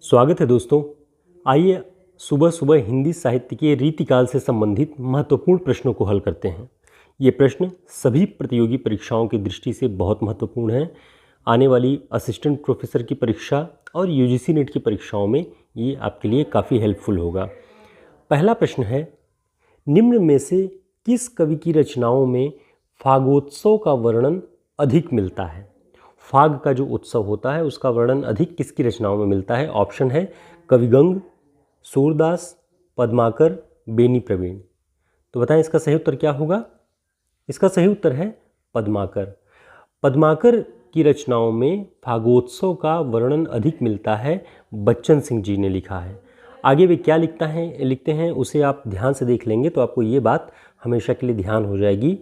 स्वागत है दोस्तों। आइए सुबह सुबह हिंदी साहित्य के रीतिकाल से संबंधित महत्वपूर्ण प्रश्नों को हल करते हैं। ये प्रश्न सभी प्रतियोगी परीक्षाओं की दृष्टि से बहुत महत्वपूर्ण हैं। आने वाली असिस्टेंट प्रोफेसर की परीक्षा और यूजीसी नेट की परीक्षाओं में ये आपके लिए काफ़ी हेल्पफुल होगा। पहला प्रश्न है, निम्न में से किस कवि की रचनाओं में फागोत्सव का वर्णन अधिक मिलता है? फाग का जो उत्सव होता है उसका वर्णन अधिक किसकी रचनाओं में मिलता है? ऑप्शन है कविगंग, सूरदास, पद्माकर, बेनी प्रवीण। तो बताएं इसका सही उत्तर क्या होगा? इसका सही उत्तर है पद्माकर। पद्माकर की रचनाओं में फागोत्सव का वर्णन अधिक मिलता है, बच्चन सिंह जी ने लिखा है। आगे वे क्या लिखते हैं उसे आप ध्यान से देख लेंगे तो आपको ये बात हमेशा के लिए ध्यान हो जाएगी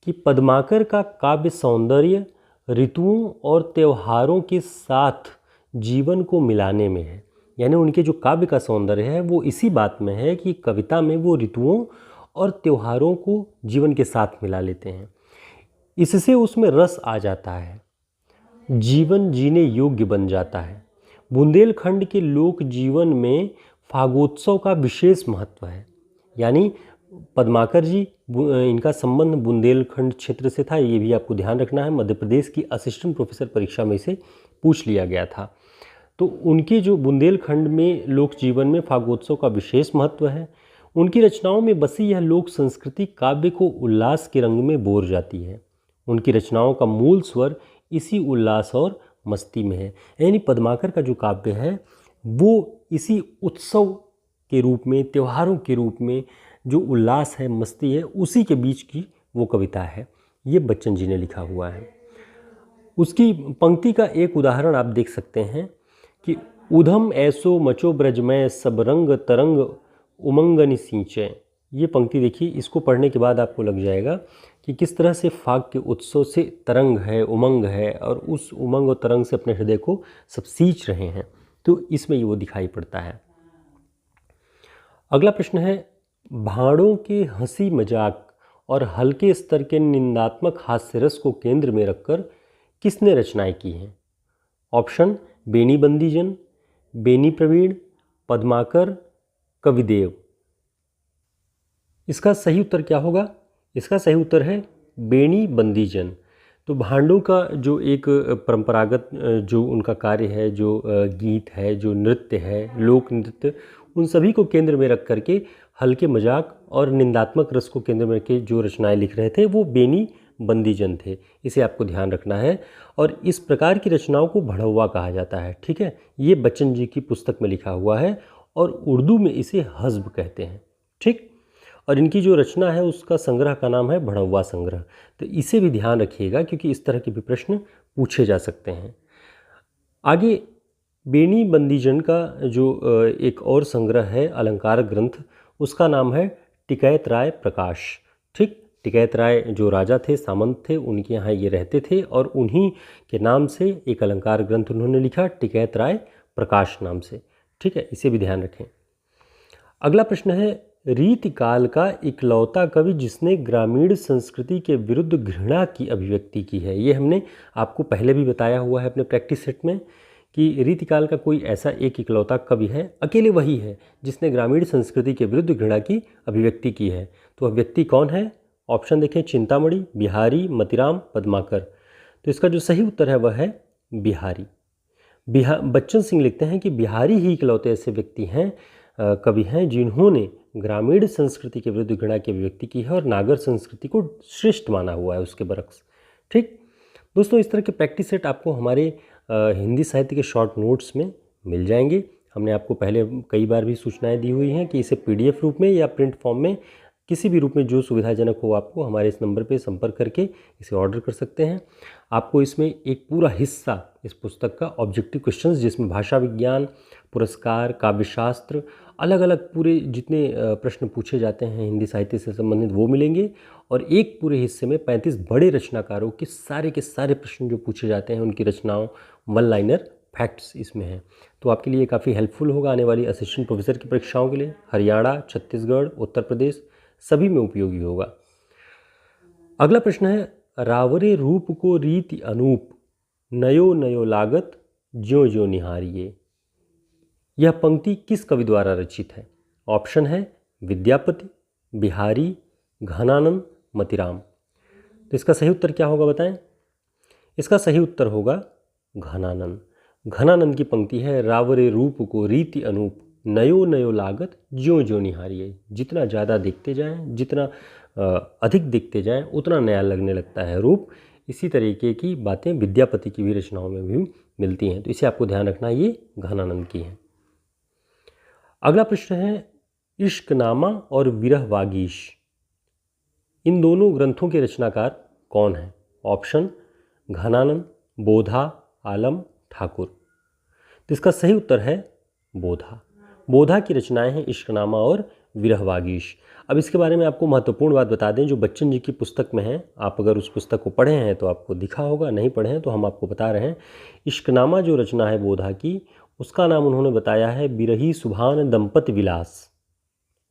कि पद्माकर का काव्य सौंदर्य ऋतुओं और त्योहारों के साथ जीवन को मिलाने में है। यानी उनके जो काव्य का सौंदर्य है वो इसी बात में है कि कविता में वो ऋतुओं और त्योहारों को जीवन के साथ मिला लेते हैं। इससे उसमें रस आ जाता है, जीवन जीने योग्य बन जाता है। बुंदेलखंड के लोक जीवन में फागोत्सव का विशेष महत्व है। यानी पद्माकर जी, इनका संबंध बुंदेलखंड क्षेत्र से था, ये भी आपको ध्यान रखना है। मध्य प्रदेश की असिस्टेंट प्रोफेसर परीक्षा में इसे पूछ लिया गया था। तो उनके जो बुंदेलखंड में लोक जीवन में फागोत्सव का विशेष महत्व है। उनकी रचनाओं में बसी यह लोक संस्कृति काव्य को उल्लास के रंग में बोर जाती है। उनकी रचनाओं का मूल स्वर इसी उल्लास और मस्ती में है। यानी पद्माकर का जो काव्य है वो इसी उत्सव के रूप में, त्योहारों के रूप में जो उल्लास है, मस्ती है, उसी के बीच की वो कविता है। ये बच्चन जी ने लिखा हुआ है। उसकी पंक्ति का एक उदाहरण आप देख सकते हैं कि उधम ऐसो मचो ब्रजमय सब रंग तरंग उमंगनि सिंचय। ये पंक्ति देखिए, इसको पढ़ने के बाद आपको लग जाएगा कि किस तरह से फाग के उत्सव से तरंग है, उमंग है, और उस उमंग और तरंग से अपने हृदय को सब सींच रहे हैं। तो इसमें ये वो दिखाई पड़ता है। अगला प्रश्न है, भाड़ों के हंसी मजाक और हल्के स्तर के निंदात्मक हास्य रस को केंद्र में रखकर किसने रचनाएं की हैं? ऑप्शन बेनी बंदीजन, बेनी प्रवीण, पद्माकर, कविदेव। इसका सही उत्तर क्या होगा? इसका सही उत्तर है बेनी बंदीजन। तो भांडों का जो एक परंपरागत जो उनका कार्य है, जो गीत है, जो नृत्य है, लोक नृत्य, उन सभी को केंद्र में रख करके हल्के मजाक और निंदात्मक रस को केंद्र में रख जो रचनाएं लिख रहे थे वो बेनी बंदीजन थे। इसे आपको ध्यान रखना है। और इस प्रकार की रचनाओं को भड़ौवा कहा जाता है। ठीक है, ये बच्चन जी की पुस्तक में लिखा हुआ है और उर्दू में इसे हज़्ब कहते हैं। ठीक, और इनकी जो रचना है उसका संग्रह का नाम है भड़ौवा संग्रह। तो इसे भी ध्यान रखिएगा क्योंकि इस तरह के भी प्रश्न पूछे जा सकते हैं। आगे बेनी बंदीजन का जो एक और संग्रह है अलंकार ग्रंथ, उसका नाम है टिकैत राय प्रकाश। ठीक, टिकैत राय जो राजा थे, सामंत थे, उनके यहाँ ये रहते थे और उन्हीं के नाम से एक अलंकार ग्रंथ उन्होंने लिखा, टिकैत राय प्रकाश नाम से। ठीक है, इसे भी ध्यान रखें। अगला प्रश्न है, रीतिकाल का इकलौता कवि जिसने ग्रामीण संस्कृति के विरुद्ध घृणा की अभिव्यक्ति की है। ये हमने आपको पहले भी बताया हुआ है अपने प्रैक्टिस सेट में कि रीतिकाल का कोई ऐसा एक इकलौता कवि है, अकेले वही है जिसने ग्रामीण संस्कृति के विरुद्ध घृणा की अभिव्यक्ति की है। तो वह व्यक्ति कौन है? ऑप्शन देखें, चिंतामणि, बिहारी, मतिराम, पद्माकर। तो इसका जो सही उत्तर है वह है बिहारी। बच्चन सिंह लिखते हैं कि बिहारी ही इकलौते ऐसे व्यक्ति हैं, कवि हैं, जिन्होंने ग्रामीण संस्कृति के विरुद्ध घृणा की अभिव्यक्ति की है और नागर संस्कृति को श्रेष्ठ माना हुआ है उसके बरक्स। ठीक दोस्तों, इस तरह के प्रैक्टिस सेट आपको हमारे हिंदी साहित्य के शॉर्ट नोट्स में मिल जाएंगे। हमने आपको पहले कई बार भी सूचनाएं दी हुई हैं कि इसे PDF रूप में या प्रिंट फॉर्म में किसी भी रूप में जो सुविधाजनक हो आपको हमारे इस नंबर पे संपर्क करके इसे ऑर्डर कर सकते हैं। आपको इसमें एक पूरा हिस्सा इस पुस्तक का ऑब्जेक्टिव क्वेश्चंस, जिसमें भाषा विज्ञान, पुरस्कार, काव्यशास्त्र, अलग अलग पूरे जितने प्रश्न पूछे जाते हैं हिंदी साहित्य से संबंधित वो मिलेंगे। और एक पूरे हिस्से में 35 बड़े रचनाकारों के सारे प्रश्न जो पूछे जाते हैं उनकी रचनाओं, वन लाइनर फैक्ट्स इसमें हैं। तो आपके लिए काफ़ी हेल्पफुल होगा आने वाली असिस्टेंट प्रोफेसर की परीक्षाओं के लिए। हरियाणा, छत्तीसगढ़, उत्तर प्रदेश सभी में उपयोगी होगा। अगला प्रश्न है, रावरे रूप को रीति अनूप, नयो नयो लागत ज्यों ज्यों निहारिये। यह पंक्ति किस कवि द्वारा रचित है? ऑप्शन है विद्यापति, बिहारी, घनानंद, मतीराम। तो इसका सही उत्तर क्या होगा बताएं? इसका सही उत्तर होगा घनानंद। घनानंद की पंक्ति है, रावरे रूप को रीति अनूप, नयो नयो लागत ज्यों ज्यों निहारिए। जितना ज़्यादा देखते जाएं, जितना अधिक देखते जाएं, उतना नया लगने लगता है रूप। इसी तरीके की बातें विद्यापति की भी रचनाओं में भी मिलती हैं। तो इसे आपको ध्यान रखना, ये घनानंद की है। अगला प्रश्न है, इश्कनामा और विरह वागीश, इन दोनों ग्रंथों के रचनाकार कौन हैं? ऑप्शन घनानंद, बोधा, आलम, ठाकुर। तो इसका सही उत्तर है बोधा। बोधा की रचनाएं हैं इश्कनामा और विरह वागीश। अब इसके बारे में आपको महत्वपूर्ण बात बता दें, जो बच्चन जी की पुस्तक में है, आप अगर उस पुस्तक को पढ़े हैं तो आपको दिखा होगा, नहीं पढ़े हैं तो हम आपको बता रहे हैं। इश्कनामा जो रचना है बोधा की, उसका नाम उन्होंने बताया है बिरही सुभान दंपति विलास,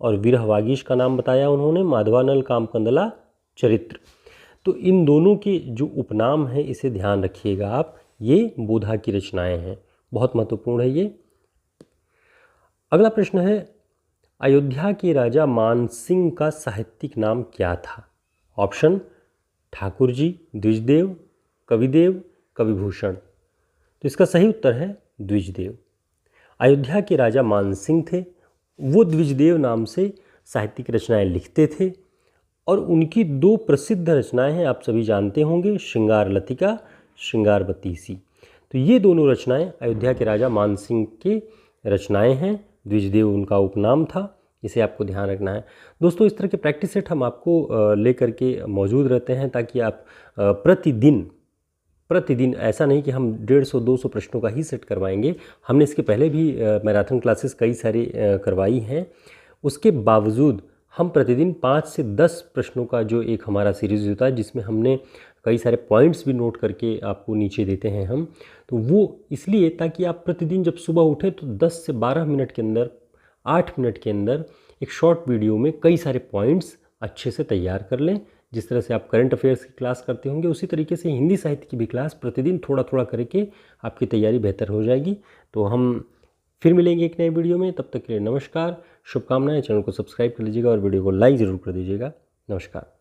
और विरह वागीश का नाम बताया उन्होंने माधवानल कामकंदला चरित्र। तो इन दोनों के जो उपनाम हैं, इसे ध्यान रखिएगा आप, ये बोधा की रचनाएं हैं, बहुत महत्वपूर्ण है ये। अगला प्रश्न है, अयोध्या के राजा मानसिंह का साहित्यिक नाम क्या था? ऑप्शन ठाकुर जी, द्विजदेव, कविदेव, कविभूषण। तो इसका सही उत्तर है द्विजदेव। अयोध्या के राजा मानसिंह थे, वो द्विजदेव नाम से साहित्यिक रचनाएं लिखते थे, और उनकी दो प्रसिद्ध रचनाएं हैं, आप सभी जानते होंगे, श्रृंगार लतिका, श्रृंगार बतीसी। तो ये दोनों रचनाएं अयोध्या के राजा मानसिंह की रचनाएं हैं, द्विजदेव उनका उपनाम था, इसे आपको ध्यान रखना है। दोस्तों, इस तरह के प्रैक्टिस सेट हम आपको लेकर के मौजूद रहते हैं, ताकि आप प्रतिदिन ऐसा नहीं कि हम 150-200 प्रश्नों का ही सेट करवाएंगे। हमने इसके पहले भी मैराथन क्लासेस कई सारी करवाई हैं, उसके बावजूद हम प्रतिदिन 5 से 10 प्रश्नों का जो एक हमारा सीरीज़ होता है, जिसमें हमने कई सारे पॉइंट्स भी नोट करके आपको नीचे देते हैं हम, तो वो इसलिए ताकि आप प्रतिदिन जब सुबह उठें तो 10 से 12 मिनट के अंदर, 8 मिनट के अंदर एक शॉर्ट वीडियो में कई सारे पॉइंट्स अच्छे से तैयार कर लें। जिस तरह से आप करंट अफेयर्स की क्लास करते होंगे, उसी तरीके से हिंदी साहित्य की भी क्लास प्रतिदिन थोड़ा थोड़ा करके आपकी तैयारी बेहतर हो जाएगी। तो हम फिर मिलेंगे एक नए वीडियो में, तब तक के लिए नमस्कार, शुभकामनाएं। चैनल को सब्सक्राइब कर लीजिएगा और वीडियो को लाइक ज़रूर कर दीजिएगा। नमस्कार।